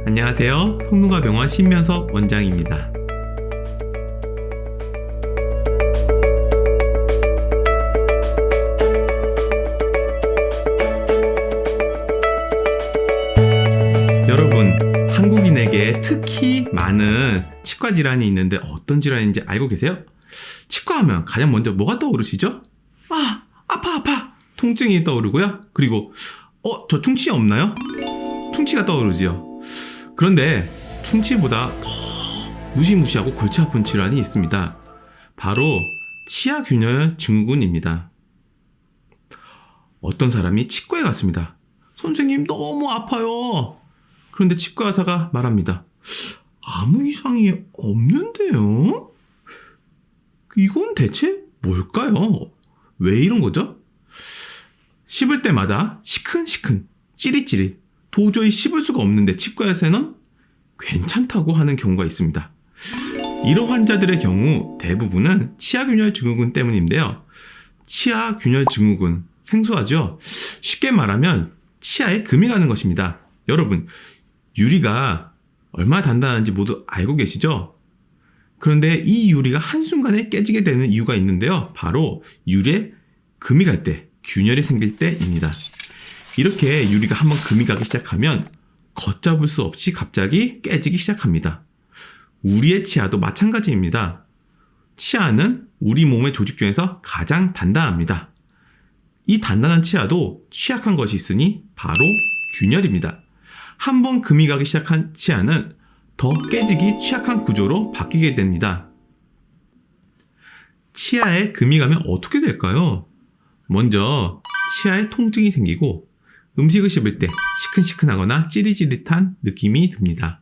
안녕하세요. 성균관병원 신면석 원장입니다. 여러분, 한국인에게 특히 많은 치과 질환이 있는데 어떤 질환인지 알고 계세요? 치과하면 가장 먼저 뭐가 떠오르시죠? 아파 통증이 떠오르고요. 그리고 저 충치 없나요? 충치가 떠오르죠. 그런데 충치보다 더 무시무시하고 골치 아픈 질환이 있습니다. 바로 치아균열 증후군입니다. 어떤 사람이 치과에 갔습니다. 선생님, 너무 아파요. 그런데 치과 의사가 말합니다. 아무 이상이 없는데요? 이건 대체 뭘까요? 왜 이런 거죠? 씹을 때마다 시큰시큰, 찌릿찌릿, 도저히 씹을 수가 없는데 치과에서는 괜찮다고 하는 경우가 있습니다. 이런 환자들의 경우 대부분은 치아균열 증후군 때문인데요. 치아균열 증후군, 생소하죠? 쉽게 말하면 치아에 금이 가는 것입니다. 여러분, 유리가 얼마나 단단한지 모두 알고 계시죠? 그런데 이 유리가 한순간에 깨지게 되는 이유가 있는데요. 바로 유리에 금이 갈 때, 균열이 생길 때입니다. 이렇게 유리가 한번 금이 가기 시작하면 걷잡을 수 없이 갑자기 깨지기 시작합니다. 우리의 치아도 마찬가지입니다. 치아는 우리 몸의 조직 중에서 가장 단단합니다. 이 단단한 치아도 취약한 것이 있으니 바로 균열입니다. 한번 금이 가기 시작한 치아는 더 깨지기 취약한 구조로 바뀌게 됩니다. 치아에 금이 가면 어떻게 될까요? 먼저 치아에 통증이 생기고 음식을 씹을 때 시큰시큰하거나 찌릿찌릿한 느낌이 듭니다.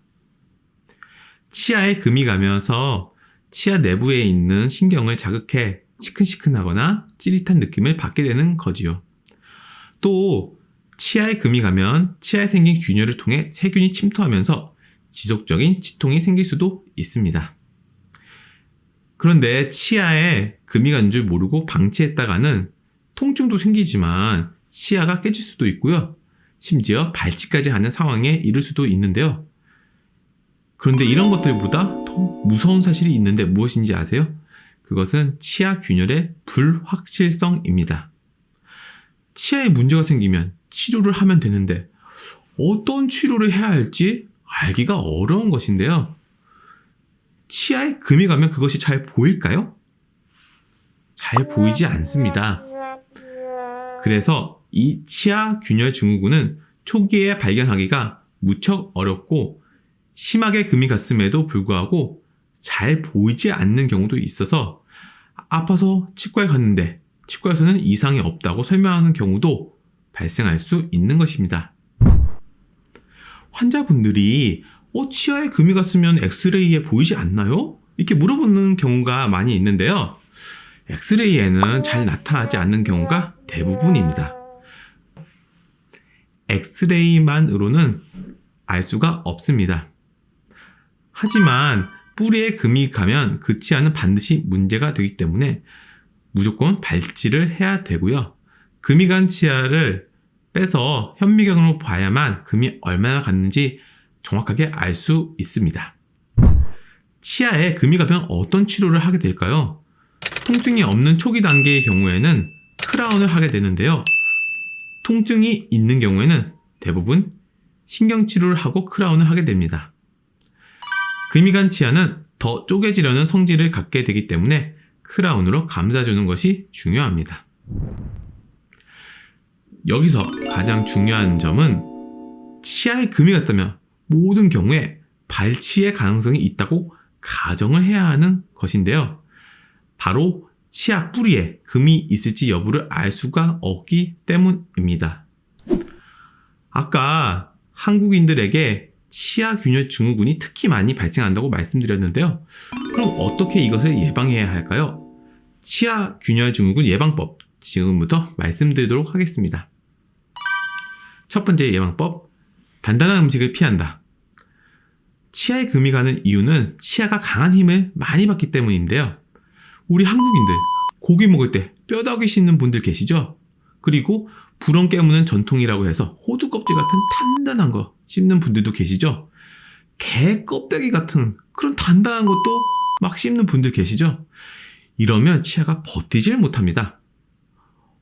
치아에 금이 가면서 치아 내부에 있는 신경을 자극해 시큰시큰하거나 찌릿한 느낌을 받게 되는 거지요. 또 치아에 금이 가면 치아에 생긴 균열을 통해 세균이 침투하면서 지속적인 치통이 생길 수도 있습니다. 그런데 치아에 금이 간 줄 모르고 방치했다가는 통증도 생기지만 치아가 깨질 수도 있고요. 심지어 발치까지 하는 상황에 이를 수도 있는데요. 그런데 이런 것들보다 더 무서운 사실이 있는데 무엇인지 아세요? 그것은 치아 균열의 불확실성입니다. 치아에 문제가 생기면 치료를 하면 되는데 어떤 치료를 해야 할지 알기가 어려운 것인데요. 치아에 금이 가면 그것이 잘 보일까요? 잘 보이지 않습니다. 그래서 이 치아 균열 증후군은 초기에 발견하기가 무척 어렵고 심하게 금이 갔음에도 불구하고 잘 보이지 않는 경우도 있어서 아파서 치과에 갔는데 치과에서는 이상이 없다고 설명하는 경우도 발생할 수 있는 것입니다. 환자분들이 치아에 금이 갔으면 엑스레이에 보이지 않나요? 이렇게 물어보는 경우가 많이 있는데요. 엑스레이에는 잘 나타나지 않는 경우가 대부분입니다. 엑스레이만으로는 알 수가 없습니다. 하지만 뿌리에 금이 가면 그 치아는 반드시 문제가 되기 때문에 무조건 발치를 해야 되고요. 금이 간 치아를 빼서 현미경으로 봐야만 금이 얼마나 갔는지 정확하게 알 수 있습니다. 치아에 금이 가면 어떤 치료를 하게 될까요? 통증이 없는 초기 단계의 경우에는 크라운을 하게 되는데요. 통증이 있는 경우에는 대부분 신경치료를 하고 크라운을 하게 됩니다. 금이 간 치아는 더 쪼개지려는 성질을 갖게 되기 때문에 크라운으로 감싸주는 것이 중요합니다. 여기서 가장 중요한 점은 치아에 금이 갔다면 모든 경우에 발치의 가능성이 있다고 가정을 해야 하는 것인데요. 바로 치아 뿌리에 금이 있을지 여부를 알 수가 없기 때문입니다. 아까 한국인들에게 치아균열 증후군이 특히 많이 발생한다고 말씀드렸는데요. 그럼 어떻게 이것을 예방해야 할까요? 치아균열 증후군 예방법 지금부터 말씀드리도록 하겠습니다. 첫 번째 예방법, 단단한 음식을 피한다. 치아에 금이 가는 이유는 치아가 강한 힘을 많이 받기 때문인데요. 우리 한국인들 고기 먹을 때 뼈다귀 씹는 분들 계시죠? 그리고 불원 깨무는 전통이라고 해서 호두 껍질 같은 단단한 거 씹는 분들도 계시죠? 개 껍데기 같은 그런 단단한 것도 막 씹는 분들 계시죠? 이러면 치아가 버티질 못합니다.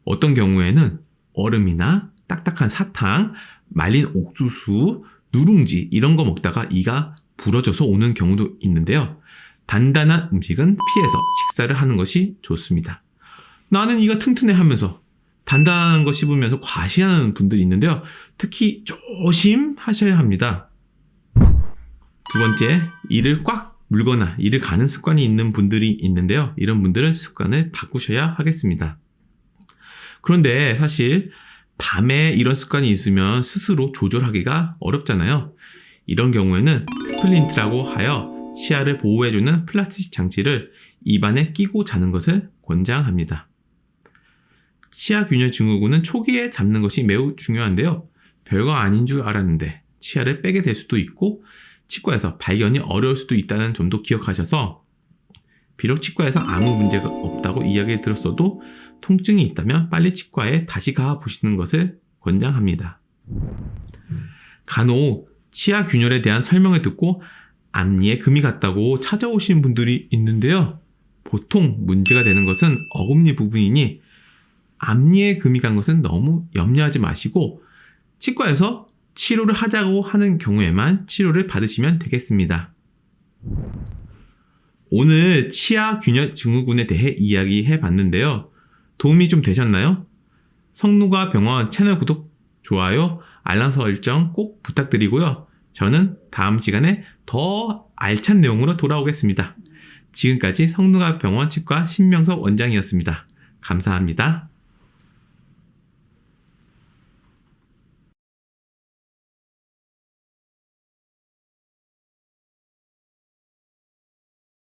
어떤 경우에는 얼음이나 딱딱한 사탕, 말린 옥수수, 누룽지 이런 거 먹다가 이가 부러져서 오는 경우도 있는데요. 단단한 음식은 피해서 식사를 하는 것이 좋습니다. 나는 이가 튼튼해 하면서 단단한 거 씹으면서 과시하는 분들이 있는데요. 특히 조심하셔야 합니다. 두 번째, 이를 꽉 물거나 이를 가는 습관이 있는 분들이 있는데요. 이런 분들은 습관을 바꾸셔야 하겠습니다. 그런데 사실 밤에 이런 습관이 있으면 스스로 조절하기가 어렵잖아요. 이런 경우에는 스플린트라고 하여 치아를 보호해주는 플라스틱 장치를 입안에 끼고 자는 것을 권장합니다. 치아 균열 증후군은 초기에 잡는 것이 매우 중요한데요. 별거 아닌 줄 알았는데 치아를 빼게 될 수도 있고 치과에서 발견이 어려울 수도 있다는 점도 기억하셔서 비록 치과에서 아무 문제가 없다고 이야기를 들었어도 통증이 있다면 빨리 치과에 다시 가보시는 것을 권장합니다. 간혹 치아 균열에 대한 설명을 듣고 앞니에 금이 갔다고 찾아오시는 분들이 있는데요. 보통 문제가 되는 것은 어금니 부분이니 앞니에 금이 간 것은 너무 염려하지 마시고 치과에서 치료를 하자고 하는 경우에만 치료를 받으시면 되겠습니다. 오늘 치아 균열 증후군에 대해 이야기해 봤는데요. 도움이 좀 되셨나요? 성누가병원 채널 구독, 좋아요, 알람 설정 꼭 부탁드리고요. 저는 다음 시간에 더 알찬 내용으로 돌아오겠습니다. 지금까지 성누가병원 치과 신명석 원장이었습니다. 감사합니다.